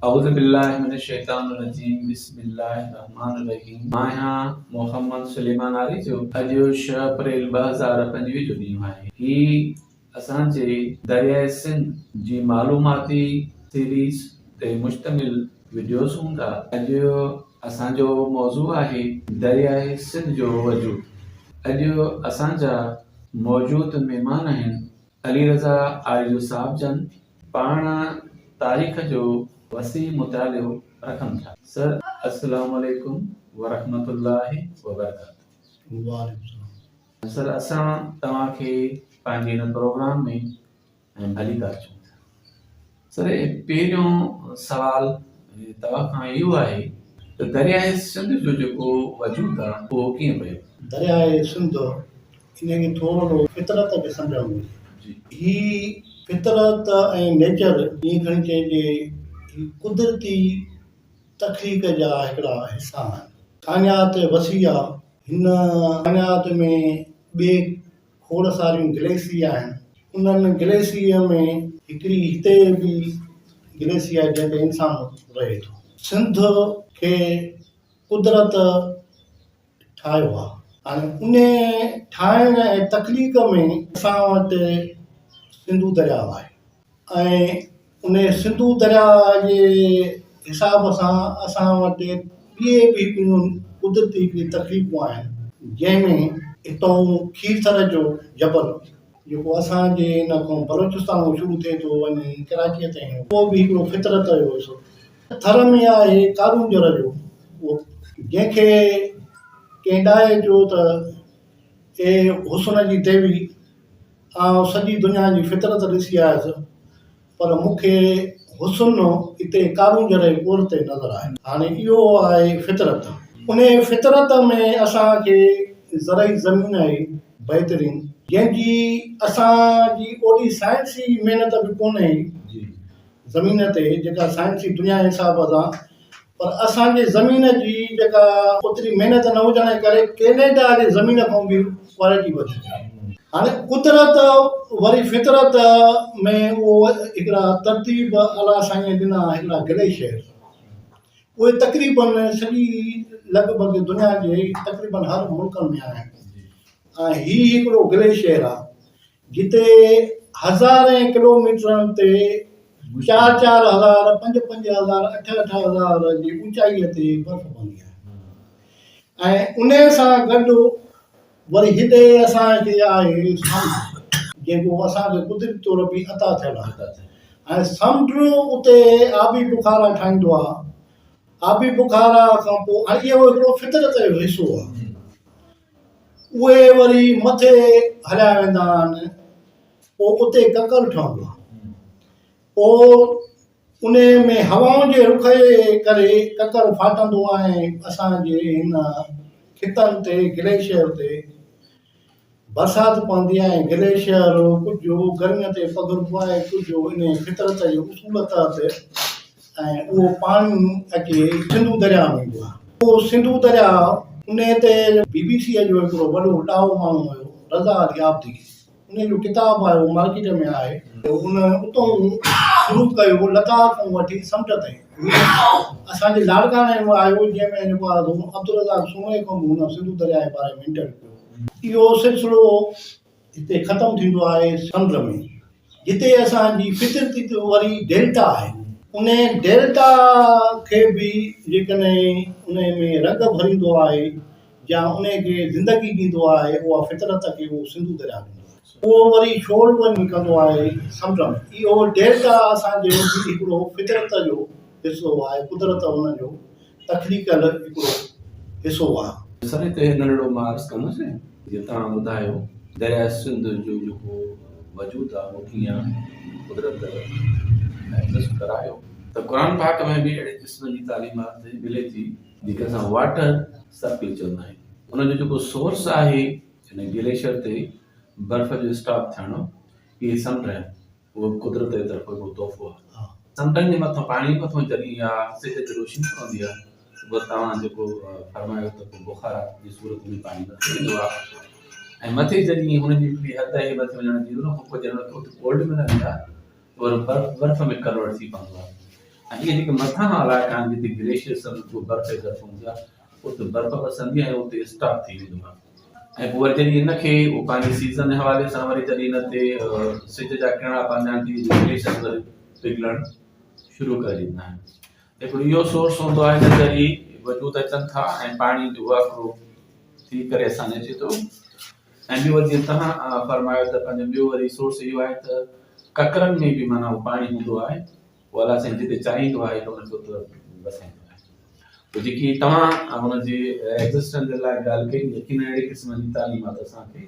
औज़ु बिल्लाहि मिनश शैतानिर रजीम बिस्मिल्लाहिर रहमानिर रहीम। मां मोहम्मद सुलेमान आरी जो अॼु 6 अप्रैल 2025 जो ॾींहुं आहे। ही असांजे दरियाए सिंध जी मालूमाती सीरीज़ ते मुश्तमिल वीडियोस हूंदा। अॼु असांजो मौज़ू आहे दरियाए सिंध जो वजूद। अॼु असांजा मौजूद महिमान आहिनि अली रज़ा आरिज़ू साहब जन। पाण तारीख़ जो वसी मुतालियो रखनि था। सर अस्सलामु अलैकुम वरहमतुल्लाहि वबरकातुहू। वालेकुम सर, असां तव्हांखे पंहिंजे हिन प्रोग्राम में भली था चऊं। सर, पहिरियों सवाल तव्हां खां इहो आहे त दरियाए सिंध जो जेको वजूद आहे उहो कीअं पियो? दरियाए सिंध इनखे थोरो फितरत खे सम्झणु घुरिजे। ही फितरत ऐं नेचर ईअं खणी चइजे कुदरती तख़लीक़ जा हिकिड़ा हिसा आहिनि। काइनात वसी आहे। हिन काइनात में ॿिए खोड़ सारियूं गैलेक्सी आहिनि। उन्हनि गैलेक्सीअ में हिकिड़ी हिते बि गैलेक्सी आहे जंहिंते इंसान रहे थो। सिंध खे कुदरत ठाहियो आहे। हाणे उन ठाहिण ऐं तख़लीक़ में असां वटि सिंधू दरिया आहे ऐं उन सिंधू दरिया जे हिसाब सां असां वटि ॿिए बि कुदरती तकलीफ़ूं आहिनि, जंहिंमें हितां खीरथर जो जबल जेको असांजे हिन खां बलोचिस्तान खां शुरू थिए थो वञी कराचीअ ताईं, उहो बि हिकिड़ो फितरत जो हिसो। थर में आहे कारूंजर जो उहो, जंहिंखे कंहिं ॾाए चयो त ए हुस्न जी देवी, आउं सॼी दुनिया जी फितरत ॾिसी आयुसि, पर मूंखे हुस्न हिते कारूंजर जे कोर ते नज़र आहे। हाणे इहो आहे फितरत। उन फितरत में असांखे ज़रई ज़मीन आहे बहितरीन, जंहिंजी असांजी ओॾी साइंसी महिनत बि कोन्हे ज़मीन ते, जेका साइंसी दुनिया जे हिसाब सां, पर असांजे ज़मीन जी जेका ओतिरी महिनत न हुजण जे करे कैनेडा जे ज़मीन खां बि क्वालिटी वधीक आहे। हाणे कुदरत वरी फितरत में उहो हिकिड़ा तरतीब अलाह साईं ॾिना हिकिड़ा ग्लेशियर, उहे तक़रीबन सॼी लॻभॻि दुनिया जे तक़रीबन हर मुल्क में आहिनि। ऐं हीउ हिकिड़ो ग्लेशियर आहे जिते हज़ारें किलोमीटरनि ते 4-4 हज़ार 5-5 हज़ार 8-8 हज़ार जी ऊचाईअ ते बर्फ़ पवंदी आहे। ऐं उन सां गॾु वरी हिते असांखे आहे समुंड, जेको असांखे कुदरती तौर बि अता थियल आहे। ऐं समुंड उते आबी बुखारा ठाहींदो आहे। आबी बुखारा खां पोइ हाणे इहो हिकिड़ो फितरत जो हिसो आहे। उहे वरी मथे हलिया वेंदा आहिनि, पोइ उते ककर ठहंदो आहे। पोइ उन में हवाउनि जे रुख जे करे ककर फाटंदो आहे। असांजे हिन खितनि ते ग्लेशियर ते बरसाति पवंदी आहे। ग्लेशियर कुझु गर्मीअ ते पघिरबो आहे, कुझु इन फितरत जे उसूल तहत, ऐं उहो पाणी अचे सिंधू दरिया में ईंदो आहे। उहो सिंधू दरिया उन ते BBC जो हिकिड़ो वॾो ॾाओ माण्हू हुयो, रज़ा अली आब्दी, उन जो किताबु आहे, उहो मार्केट में आहे। उन उतां शुरू कयो लद्दाख खां वठी समुंड ताईं। असांजे लाड़काणे में आयो, जंहिंमें जेको आहे अब्दुल रज़ाक सुमरे खां बि हुन सिंधू दरिया जे बारे में इंटरव्यू कयो। इहो सिलसिलो हिते ख़तमु थींदो आहे समुंड में, जिते असांजी फितरती वरी डेल्टा आहे। उन डेल्टा खे बि जेकॾहिं उन में रंग भरींदो आहे या उनखे ज़िंदगी ॾींदो आहे, उहा फितरत खे उहो सिंधू दरिया ॾींदो आहे। उहो वरी शोर वञी कंदो आहे समुंड में। इहो डेल्टा असांजे हिकिड़ो फितरत जो हिसो आहे, कुदरत हुनजो तख़लीक़ल हिकिड़ो हिसो आहे। सर, हिते नंढिड़ो मार्क्स कंदुसि। जीअं तव्हां ॿुधायो दरिया सिंध जो जेको वजूद आहे उहो कीअं कुदरत नस्ब करायो, त क़ुरान पाक में बि अहिड़े क़िस्म जी तालीमात मिले थी जेके असां वाटर सर्किल चवंदा आहियूं। उनजो जेको सोर्स आहे हिन ग्लेशियर ते बर्फ़ जो स्टॉप थियणो, इहे समुंड आहे, उहो कुदरत जे तरफ़ जो तोहफ़ो आहे। समुंडनि जे मथां पाणी मथां जॾहिं आहे सिज ते रोशनी पवंदी आहे, उहो तव्हां जेको फरमायो त बुखारा जी सूरत में पाणी मथे ईंदो आहे, ऐं मथे जॾहिं हुनजी हिकिड़ी हद आहे मथे वञण जी, उन खां पोइ जॾहिं कोल्ड में रहंदी आहे और बर्फ़ में कन्वर्ट थी पवंदो आहे। ऐं इहे जेके मथां इलाइक़ा आहिनि जिते ग्लेशियर्स बर्फ़ इज़त हूंदी आहे उते बर्फ़ वसंदी आहे उते स्टॉप थी वेंदो आहे ऐं पोइ वरी जॾहिं हिनखे उहो पंहिंजे सीज़न जे हवाले सां वरी जॾहिं हिन ते सिज जा किरणा पवंदा आहिनि तीअं ग्लेशियर्स वरी पिघलणु शुरू करे ॾींदा आहिनि हिकिड़ो इहो सोर्स हूंदो आहे त जॾहिं वजूद अचनि था ऐं पाणी जो वाकिरो थी करे असांजे अचे थो ऐं ॿियो वरी जीअं तव्हां फरमायो त पंहिंजो ॿियो वरी सोर्स इहो आहे त ककरनि में बि माना उहो पाणी हूंदो आहे उहो अलाह साईं जिते चाहींदो आहे त उनखे उते वसाईंदो आहे पोइ जेकी तव्हां हुनजी एग्ज़िस्टेंस जे लाइ ॻाल्हि कई यकीन अहिड़े क़िस्म जी तालीमात असांखे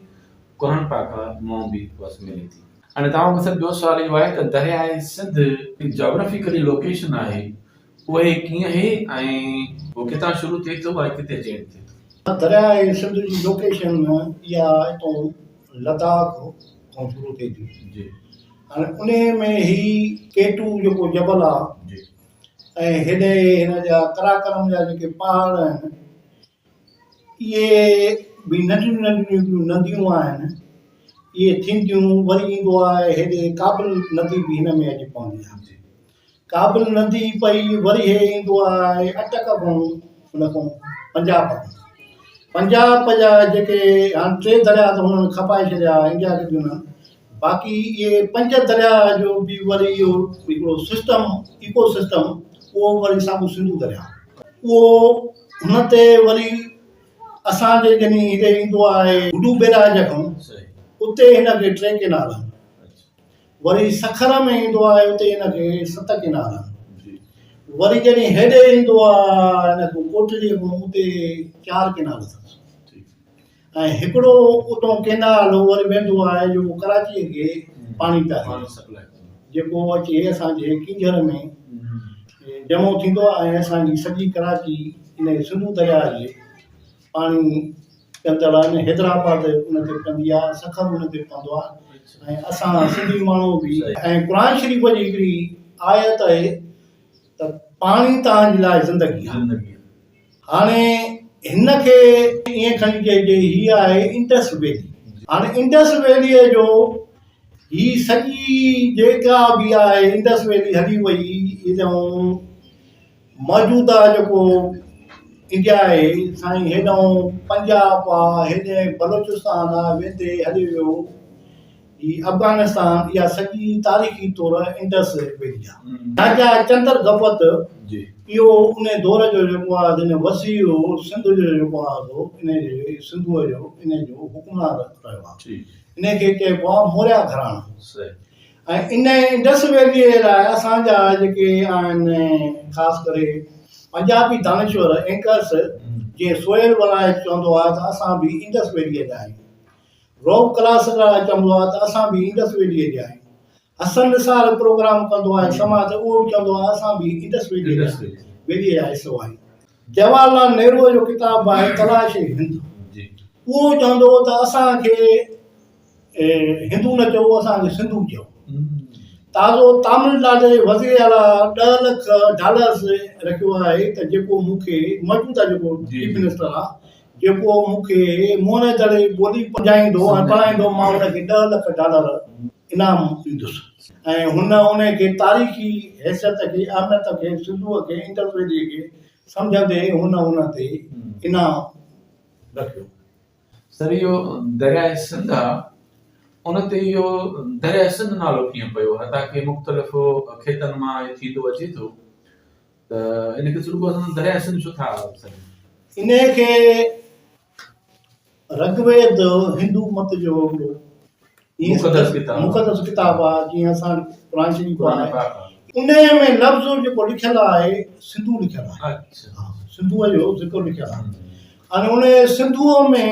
क़ुर पाक मां बि बसि मिले थी हाणे तव्हां मूंखे ॿियो सुवाल इहो आहे त दरियाए सिंध जोग्राफिकली लोकेशन आहे उहे कीअं आहे ऐं उहो किथां शुरू थिए थो ऐं किथे चेंज थिए थो दरियाए सिंध जी लोकेशन इहा हितां लद्दाख खां शुरू थिए थी जी हाणे उन में ही केटू जेको जबल आहे जी ऐं हेॾे हिन जा कराकरम जा जेके पहाड़ आहिनि इहे बि नंढियूं नंढियूं नदियूं आहिनि इहे थींदियूं वरी ईंदो आहे हेॾे काबिल नदी बि हिन में अची पवंदी आहे काबिल नदी पई वरी हे ईंदो आहे अटक खां हुन खां पंजाब जा जेके हाणे 3 दरिया त हुननि खपाए छॾिया इंडिया खे ॾिना बाक़ी इहे 5 दरिया जो बि वरी इहो हिकिड़ो सिस्टम इको सिस्टम उहो वरी साम्हूं सिंधू दरिया उहो हुन ते वरी असांजे जॾहिं हिते ईंदो आहे गुडू बैराज खां उते हिनखे 3 केनाल आहिनि वरी सखर में ईंदो आहे उते हिनखे 7 केनाल आहिनि वरी जॾहिं हेॾे ईंदो आहे हिन कोटलीअ खां उते 4 केनाल अथसि ऐं हिकिड़ो उतां केनाल वरी वेंदो आहे जेको कराचीअ खे पाणी पिया जेको अचे असांजे किंजर में जमो थींदो आहे ऐं असांजी सॼी कराची इन सिंधू दरिया जे पाणी कंदड़ आहिनि हैदराबाद उन ते पवंदी आहे सखर उन ते पवंदो आहे ऐं असां सिंधी माण्हू बि ऐं क़ुर शरीफ़ जी हिकिड़ी आयत आहे त पाणी तव्हांजे लाइ ज़िंदगी आहे हाणे हिनखे ईअं खणी चइजे हीअ आहे इंडस वैली हाणे इंडस वैलीअ जो ही सॼी जेका बि आहे इंडस वैली हली वई इहो मौजूदा जेको इंडिया आहे साईं हेॾो पंजाब आहे हेॾे बलोचिस्तान आहे वेंदे हली वियो ही अफगानिस्तान इहा सॼी तारीख़ी तौरु इंडस वैली आहे राजा चंद्र गपत इहो उन दौर जो जेको आहे जिन वसी सिंध जो जेको आहे इन सिंधूअ जो इन जो हुकुमरान रहियो आहे इनखे चइबो आहे मौर्या घराणो ऐं इन इंडस वैलीअ जे लाइ असांजा जेके आहिनि ख़ासि करे पंजाबी दानश्वर एंकर्स जीअं सोहेल वलायत चवंदो आहे त असां बि इंडस वैलीअ जा आहियूं रोब क्लासरा चवंदो आहे त असां बि इंडस वैलीअ जा आहियूं हसन निसार प्रोग्राम कंदो आहे समाज उहो बि चवंदो आहे असां बि इंडस वैलीअ जा हिसो आहियूं जवाहरलाल नेहरू जो किताबु आहे तलाश हिंद उहो चवंदो त असांखे हिंदू न चओ असांखे सिंधू चओ ताज़ो तमिलनाडु जे वज़ीर आला $10 लाख रखियो आहे त जेको मूंखे मौजूदा जेको चीफ मिनिस्टर आहे जेको मूंखे मुंहं जे दड़े ॿोली सम्झाईंदो ऐं पढ़ाईंदो मां हुनखे $10 लाख इनाम ॾींदुसि ऐं हुनखे तारीख़ी हैसियत खे अहमियत खे सिंधूअ खे इंडस वैलीअ खे सम्झंदे हुन ते इनाम रखियो सर इहो दरियाए सिंध आहे उन ते इहो दरियाए सिंध नालो कीअं पियो हालांकि मुख़्तलिफ़ खेतनि मां थींदो अचे थो त इनखे सुठो दरियाए सिंध छो था इनखे ऋग्वेद हिंदू मत जो मुक़दस किताबु आहे जीअं असां क़ुर शरीफ़ आहे उन में लफ़्ज़ जेको लिखियलु आहे सिंधू लिखियलु आहे सिंधूअ जो ज़िक्र लिखियलु आहे हाणे उन सिंधूअ में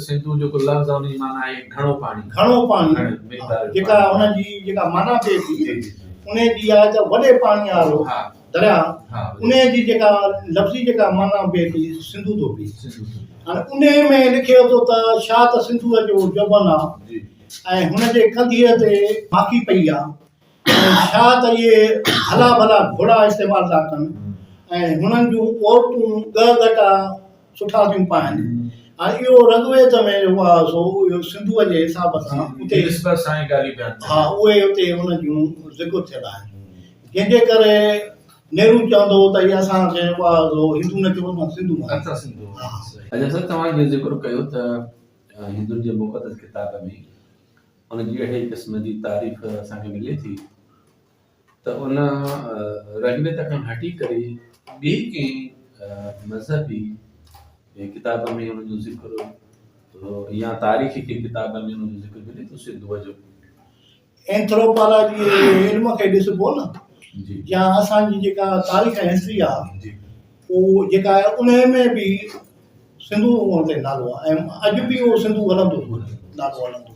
सिंधू जेको लफ़्ज़ आहे उनजी माना आहे घणो पाणी जेका हुनजी जेका माना थिए थी उन जी आहे त वॾे पाणी वारो दरिया उन जी जेका लफ़्ज़ी जेका माना थिए थी सिंधू थो थिए हाणे उन में लिखियो थो त छा त सिंधूअ जो जबल आहे ऐं हुनजे कंधीअ ते माखी पई आहे ऐं छा त इहे भला भला घोड़ा इस्तेमालु था कनि ऐं हुननि जूं औरतूं गटा सुठा थियूं पाइनि हाणे इहो ऋग्वेद में जेको आहे सो इहो सिंधूअ जे हिसाब सां उते हा उहे उते हुन जूं ज़िक्र थियल आहे जंहिंजे करे नेहरू चवंदो त इहा असांखे हिंदू न चइबो मां सिंधू आहियां। अच्छा सिंधु। अच्छा सर तव्हां जो ज़िक्र कयो त हिंदुनि जे मुक़दस किताब में उन जी अहिड़े क़िस्म जी तारीफ़ असांखे मिले थी त उन रगबेत खां हटी करे ॿिए कंहिं मज़हबी किताब में उन जो ज़िक्र या तारीख़ी के किताब में उन जो ज़िक्र मिले थो सिंधुअ जो? एंथ्रोपोलॉजी इल्म खे ॾिसबो न जी या असांजी जेका तारीख़ ऐं हिस्ट्री आहे जी उहो जेका आहे उन में बि सिंधू ते नालो आहे ऐं अॼु बि उहो सिंधू हलंदो नालो हलंदो।